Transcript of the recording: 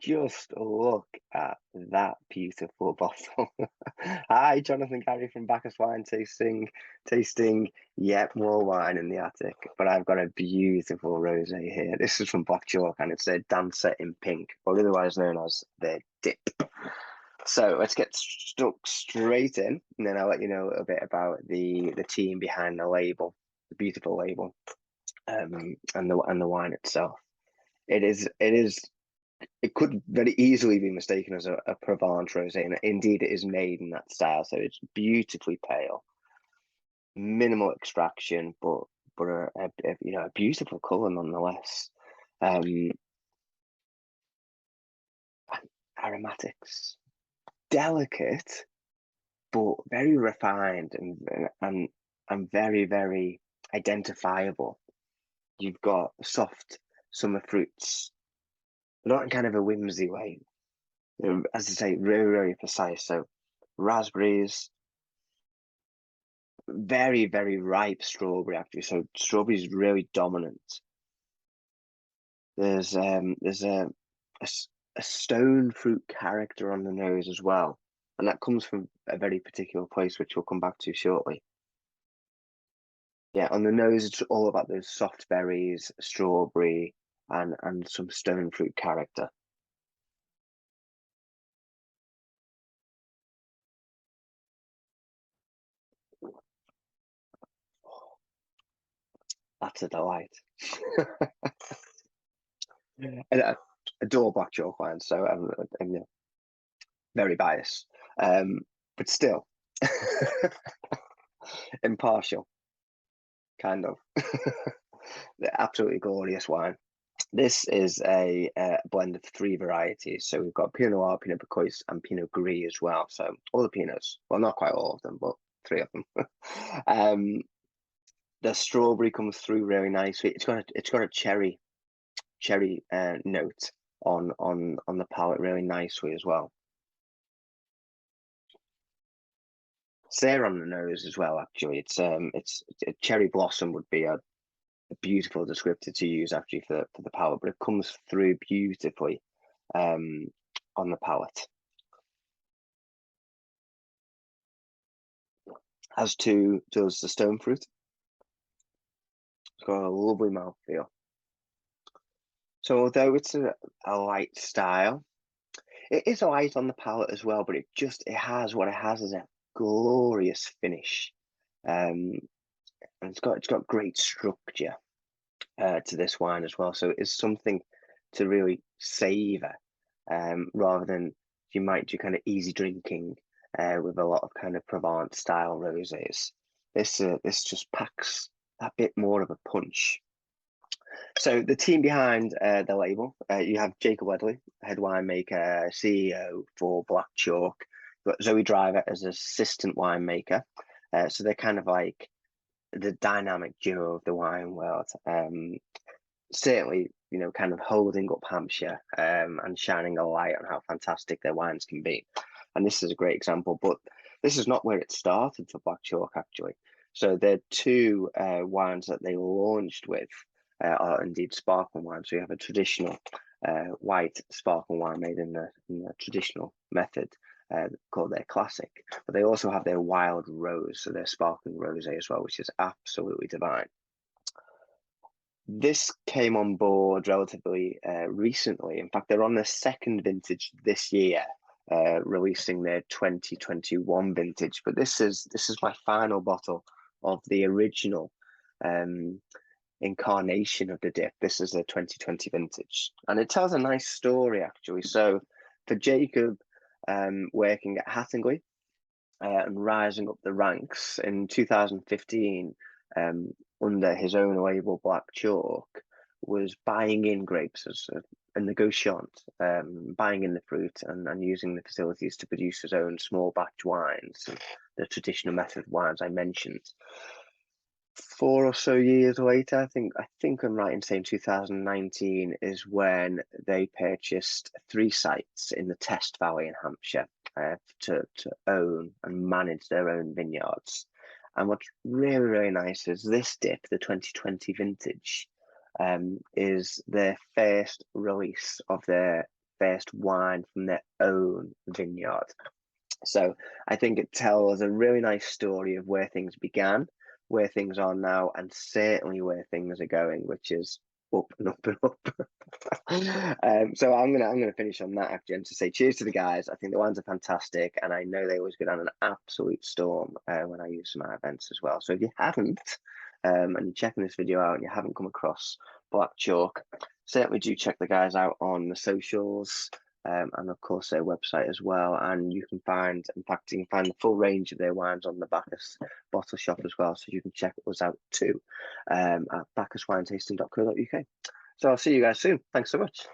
just look at that beautiful bottle. Hi, Jonathan Gary from Bacchus Wine tasting yet more wine in the attic. But I've got a beautiful rosé here. This is from BlackChalk, and it's a Dancer in Pink, or otherwise known as the DiP. So let's get stuck straight in, and then I'll let you know a little bit about the team behind the label, the beautiful label, and the wine itself. It could very easily be mistaken as a Provence rosé, and indeed it is made in that style. So it's beautifully pale, minimal extraction, but a beautiful color nonetheless. Aromatics, delicate, but very refined and very, very identifiable. You've got soft summer fruits, not in kind of a whimsy way. As I say, very, very precise. So raspberries, very, very ripe strawberry actually. So strawberry is really dominant. There's a stone fruit character on the nose as well, and that comes from a very particular place, which we'll come back to shortly. Yeah, on the nose, it's all about those soft berries, strawberry, and some stone fruit character. That's a delight. And I adore BlackChalk wines, so I'm very biased, but still impartial, kind of. They're absolutely glorious wine. This is a blend of 3 varieties. So we've got Pinot Noir, Pinot Bourgogne, and Pinot Gris as well. So all the Pinots, well, not quite all of them, but 3 of them. The strawberry comes through really nicely. It's got a cherry note on the palate really nicely as well. There on the nose as well. Actually, it's cherry blossom would be a beautiful descriptor to use actually for the palate, but it comes through beautifully on the palate. As to does the stone fruit, it's got a lovely mouthfeel. So although it's a light style, it is light on the palate as well, but it has is a glorious finish. And it's got great structure to this wine as well. So it's something to really savor, rather than you might do kind of easy drinking with a lot of kind of Provence style rosés. This just packs a bit more of a punch. So the team behind the label, you have Jacob Wedley, head winemaker, CEO for BlackChalk. You've got Zoe Driver as assistant winemaker. So they're kind of like the dynamic duo of the wine world. Certainly, kind of holding up Hampshire and shining a light on how fantastic their wines can be. And this is a great example, but this is not where it started for BlackChalk, actually. So there are 2 wines that they launched with are indeed sparkling wine. So you have a traditional white sparkling wine made in the traditional method called their classic, but they also have their wild rose, so their sparkling rosé as well, which is absolutely divine. This came on board relatively recently. In fact, they're on their 2nd vintage this year, releasing their 2021 vintage. But this is my final bottle of the original incarnation of the DiP. This is the 2020 vintage, and it tells a nice story actually. So for Jacob, working at Hattingly and rising up the ranks in 2015, under his own label BlackChalk, was buying in grapes as a negotiant, buying in the fruit and using the facilities to produce his own small batch wines, the traditional method wines I mentioned. 4 or so years later, I think I'm right in saying 2019 is when they purchased 3 sites in the Test Valley in Hampshire to own and manage their own vineyards. And what's really, really nice is this DiP, the 2020 vintage, is their first release of their first wine from their own vineyard. So I think it tells a really nice story of where things began, where things are now, and certainly where things are going, which is up and up and up. So I'm gonna finish on that actually, and to say cheers to the guys. I think the wines are fantastic, and I know they always go down an absolute storm when I use them at events as well. So if you haven't, and you're checking this video out and you haven't come across BlackChalk, certainly do check the guys out on the socials. And of course their website as well, and you can find, in fact, you can find the full range of their wines on the Bacchus bottle shop as well, so you can check us out too, at bacchuswinetasting.co.uk. So I'll see you guys soon. Thanks so much.